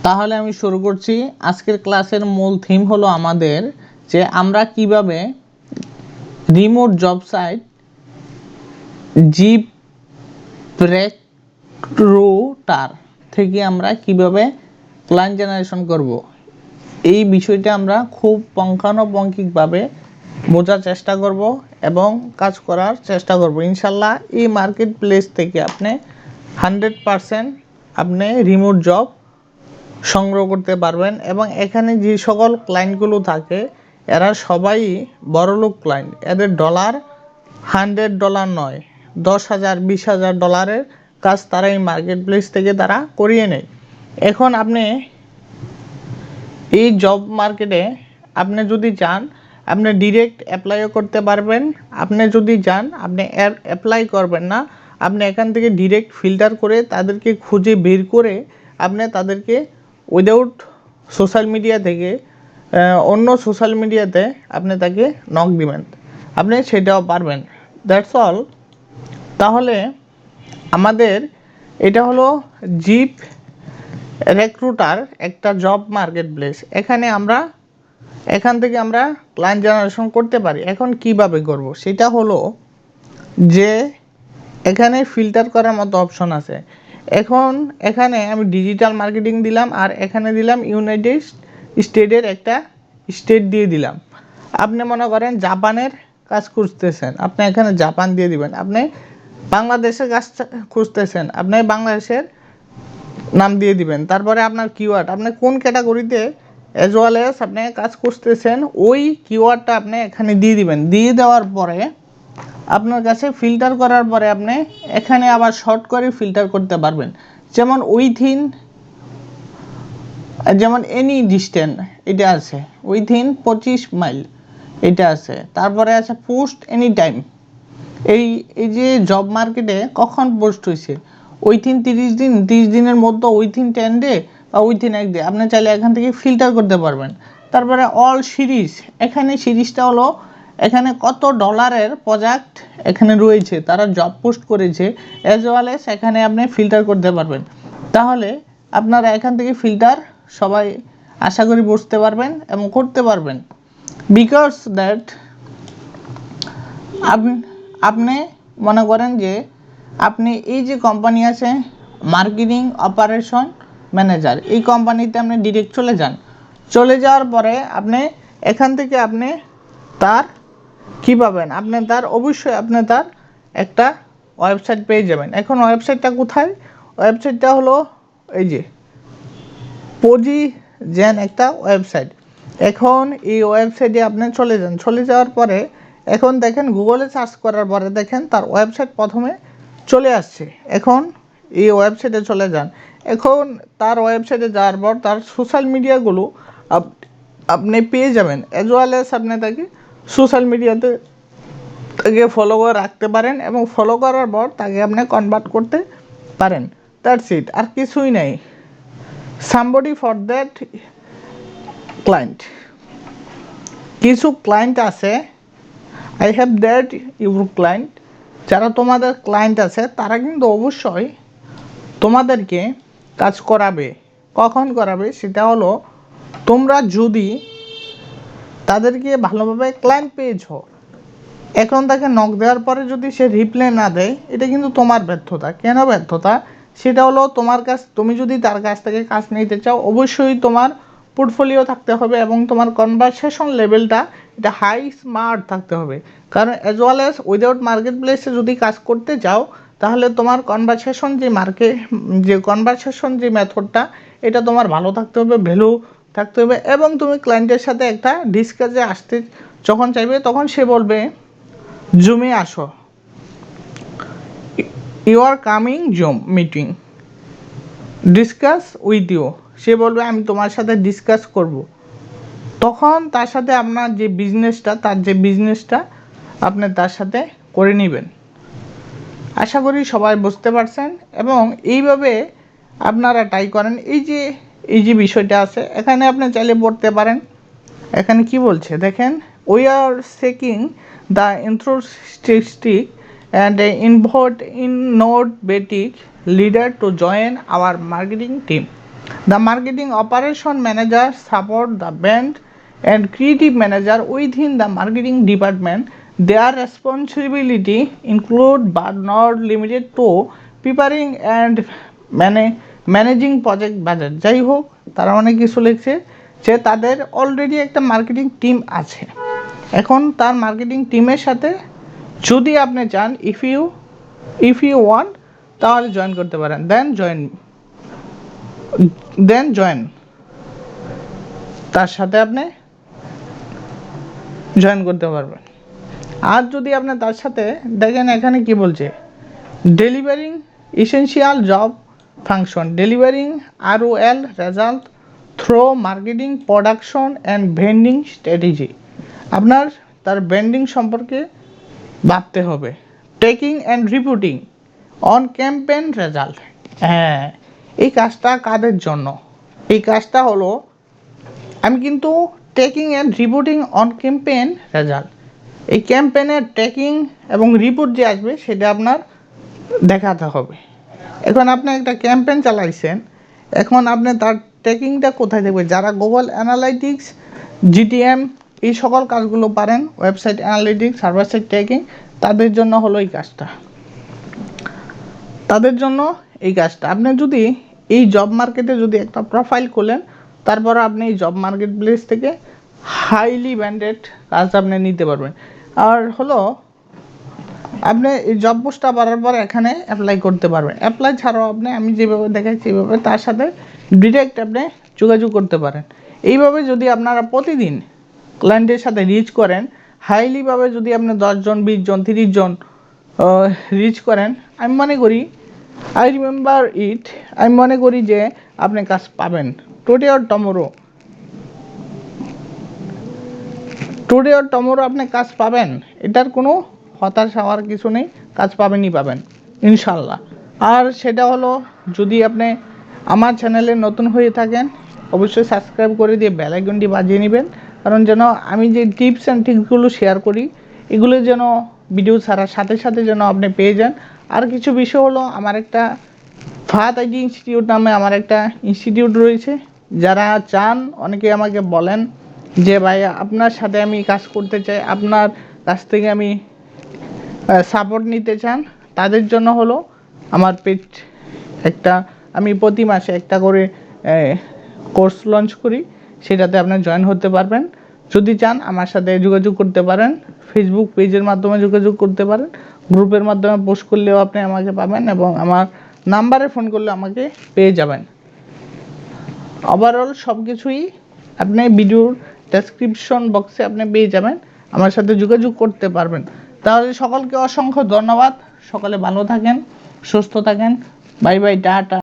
তাহলে আমি শুরু করছি। আজকের ক্লাসের মূল থিম হলো আমাদের যে আমরা কিভাবে রিমোট জব সাইট জিপ রেক্রুটার থেকে আমরা কিভাবে ক্লায়েন্ট জেনারেশন করব। এই বিষয়টা আমরা খুব পুঙ্খানুপুঙ্খিকভাবে বোঝার চেষ্টা করব এবং কাজ করার চেষ্টা করব। ইনশাল্লাহ এই মার্কেট প্লেস থেকে আপনি 100% আপনি রিমোট জব সংগ্রহ করতে পারবেন এবং এখানে যে সকল ক্লায়েন্টগুলো থাকে এরা সবাই বড়লোক ক্লায়েন্ট। এদের ডলার $100 নয়, 10,000 20,000 ডলারের কাজ তারা এই মার্কেট প্লেস থেকে তারা করিয়ে নেয়। এখন আপনি এই জব মার্কেটে আপনি যদি চান আপনি ডিরেক্ট অ্যাপ্লাইও করতে পারবেন। আপনি যদি চান আপনি অ্যাপ্লাই করবেন না, আপনি এখান থেকে ডিরেক্ট ফিল্টার করে তাদেরকে খুঁজে বের করে আপনি তাদেরকে উইদাউট সোশ্যাল মিডিয়া থেকে অন্য সোশ্যাল মিডিয়াতে আপনি তাকে নক দিবেন, আপনি সেটাও পারবেন। That's all. তাহলে আমাদের এটা হলো জিপ রেক্রুটার, একটা জব মার্কেট প্লেস। এখান থেকে আমরা ক্লায়েন্ট জেনারেশন করতে পারি। এখন কিভাবে করব সেটা হলো যে এখানে ফিল্টার করার মতো অপশন আছে। এখানে আমি ডিজিটাল মার্কেটিং দিলাম আর এখানে দিলাম ইউনাইটেড স্টেটের একটা স্টেট দিয়ে দিলাম। আপনি মনে করেন জাপানের কাজ খুঁজতেছেন, আপনি এখানে জাপান দিয়ে দিবেন। আপনি বাংলাদেশের কাজ খুঁজতেছেন, আপনি বাংলাদেশের নাম দিয়ে দিবেন। তারপরে আপনার কিওয়ার্ড, আপনি কোন ক্যাটাগরিতে অ্যাজ ওয়েল এস আপনি কাজ করতেছেন ওই কিওয়ার্ডটা আপনি এখানে দিয়ে দিবেন। দিয়ে দেওয়ার পরে আপনার কাছে ফিল্টার করার পরে আপনি এখানে আবার শর্ট করে ফিল্টার করতে পারবেন। যেমন এনি ডিস্টেন্স এটা আছে, উইথিন 25 মাইল এটা আছে। তারপরে আছে পোস্ট এনি টাইম, এই যে জব মার্কেটে কখন পোস্ট হয়েছে, উইথিন 30 দিনের মধ্যে, উইথিন 10 ডে বা উইথিন 1 ডে, আপনি চাইলে এখান থেকে ফিল্টার করতে পারবেন। তারপরে অল সিরিজ, এখানে সিরিজটা হলো এখানে কত ডলারের প্রজেক্ট এখানে রয়েছে, তারা জব পোস্ট করেছে অ্যাজ ওয়েল এস এখানে আপনি ফিল্টার করতে পারবেন। তাহলে আপনারা এখান থেকে ফিল্টার সবাই আশা করি বুঝতে পারবেন এবং করতে পারবেন। বিকজ দ্যাট আপনি মনে করেন যে আপনি এই যে কোম্পানি আছে মার্কেটিং অপারেশন ম্যানেজার, এই কোম্পানিতে আপনি ডিরেক্ট চলে যাওয়ার পরে আপনি এখান থেকে আপনি তার কী পাবেন, অবশ্যই আপনি তার একটা ওয়েবসাইট পেয়ে যাবেন। এখন ওয়েবসাইটটা কোথায়? ওয়েবসাইটটা হলো এই যে পজিজেন একটা ওয়েবসাইট। এখন এই ওয়েবসাইটে আপনি চলে যাওয়ার পরে এখন দেখেন গুগলে সার্চ করার পরে দেখেন তার ওয়েবসাইট প্রথমে চলে আসছে। এখন এই ওয়েবসাইটে চলে যান। এখন তার ওয়েবসাইটে যাওয়ার পর তার সোশ্যাল মিডিয়াগুলো আপনি পেয়ে যাবেন। অ্যাজ ওয়েল এস আপনি তাকে সোশ্যাল মিডিয়াতে তাকে ফলো করে রাখতে পারেন এবং ফলো করার পর তাকে আপনি কনভার্ট করতে পারেন। দ্যাটস ইট, আর কিছুই নাই। সামবডি ফর দ্যাট ক্লায়েন্ট, কিছু ক্লায়েন্ট আছে, I have that your client, যারা তোমাদের ক্লায়েন্ট আছে তারা কিন্তু অবশ্যই তোমাদেরকে কাজ করাবে। কখন করাবে সেটা হলো তোমরা যদি তাদেরকে ভালোভাবে ক্লায়েন্ট পেয়েছো, এখন তাকে নক দেওয়ার পরে যদি সে রিপ্লাই না দেয় এটা কিন্তু তোমার ব্যর্থতা। কেন ব্যর্থতা? সেটা হলো তুমি যদি তার কাছ থেকে কাজ নিতে চাও অবশ্যই তোমার পোর্টফোলিও থাকতে হবে এবং তোমার কনভারসেশন লেভেলটা এটা হাই স্মার্ট থাকতে হবে। কারণ as well as without market প্লেসে যদি কাজ করতে চাও তাহলে তোমার কনভারসেশন যে মেথডটা এটা তোমার ভালো থাকতে হবে, ভ্যালু থাকতে হবে এবং তুমি ক্লায়েন্টের সাথে একটা ডিসকাসে আসতে যখন চাইবে তখন সে বলবে জুমে আসো, you are coming zoom meeting, discuss with you, সে বলবে আমি তোমার সাথে ডিসকাস করব। তখন তার সাথে আপনার যে বিজনেসটা আপনি তার সাথে করে নেবেন। আশা করি সবাই বুঝতে পারছেন এবং এইভাবে আপনারা ট্রাই করেন। এই যে বিষয়টা আছে এখানে আপনি চাইলে পড়তে পারেন। এখানে কি বলছে দেখেন, we are checking the enthusiastic and innovative leader to join our marketing team. The marketing operation manager support the brand and creative manager within the marketing department. Their responsibility include but not limited to preparing and managing project budget. যাই হোক, তারা অনেক কিছু লিখছে যে তাদের already একটা marketing team আছে। এখন তার মার্কেটিং টিমের সাথে যদি আপনি চান, ইফ ইউ ওয়ান্ট, তাহলে জয়েন করতে পারেন। দেন জয়েন, তার সাথে আপনি জয়েন করতে পারবেন। আর যদি আপনি তার সাথে দেখেন, এখানে কি বলছে, delivering essential job function, delivering ROL result through marketing production and vending strategy. আপনার তার ব্র্যান্ডিং সম্পর্কে ভাবতে হবে। Taking and reporting on campaign result. হ্যাঁ, এই কাজটা কাদের জন্য? এই কাজটা হলো, আমি কিন্তু taking and reporting on campaign result, এই ক্যাম্পেইনের টেকিং এবং রিপোর্ট যে আসবে সেটা আপনার দেখাতে হবে। এখন আপনি একটা ক্যাম্পেইন চালাইছেন, এখন আপনি তার টেকিংটা কোথায় দেখবেন? যারা গুগল অ্যানালাইটিক্স, GTM এই সকল কাজগুলো পারেন, website analytics, server side taking, তাদের জন্য হলো এই কাজটা। আপনি যদি এই জব মার্কেটে যদি একটা প্রোফাইল খোলেন, তারপর আপনি এই জব মার্কেট প্লেস থেকে হাইলি ব্র্যান্ডেড কাজ আপনি নিতে পারবেন। আর হলো, আপনি এই জব পোস্টটা পাওয়ার পর এখানে অ্যাপ্লাই করতে পারবেন। অ্যাপ্লাই ছাড়াও আমি যেভাবে দেখাচ্ছি এইভাবে তার সাথে ডিরেক্ট আপনি যোগাযোগ করতে পারেন। এইভাবে যদি আপনারা প্রতিদিন ক্লায়েন্টের সাথে রিচ করেন, হাইলিভাবে যদি আপনি 10 জন, 20 জন, 30 জন রিচ করেন, আমি মনে করি যে আপনি কাজ পাবেন। টুডে অর টমোরো আপনি কাজ পাবেন, এটার কোনো হতাশ হওয়ার কিছু নেই, কাজ পাবেন ইনশাল্লাহ। আর সেটা হলো, যদি আপনি আমার চ্যানেলে নতুন হয়ে থাকেন, অবশ্যই সাবস্ক্রাইব করে দিয়ে বেল আইকনটি বাজিয়ে নেবেন, কারণ যেন আমি যে টিপস অ্যান্ড ট্রিক্সগুলো শেয়ার করি, এগুলো যেন ভিডিও ছাড়ার সাথে সাথে যেন আপনি পেয়ে যান। আর কিছু বিষয় হলো, আমার একটা ফাহাদ আইটি ইনস্টিটিউট নামে আমার একটা ইনস্টিটিউট রয়েছে। যারা চান, অনেকে আমাকে বলেন যে ভাই আপনার সাথে আমি কাজ করতে চাই, আপনার কাছ থেকে আমি সাপোর্ট নিতে চান, তাদের জন্য হলো আমার আমি প্রতি মাসে একটা করে কোর্স লঞ্চ করি, সেটাতে আপনার জয়েন হতে পারবেন। যদি চান আমার সাথে যোগাযোগ করতে পারেন, ফেসবুক পেজের মাধ্যমে যোগাযোগ করতে পারেন, গ্রুপের মাধ্যমে পোস্ট করলেও আপনি আমাকে পাবেন, এবং আমার নাম্বারে ফোন করলে আমাকে পেয়ে যাবেন। ওভারঅল সব কিছুই আপনি ভিডিওর ডেসক্রিপশন বক্সে আপনি পেয়ে যাবেন, আমার সাথে যোগাযোগ করতে পারবেন। তাহলে সকলকে অসংখ্য ধন্যবাদ, সকলে ভালো থাকেন, সুস্থ থাকেন, বাই বাই, টাটা।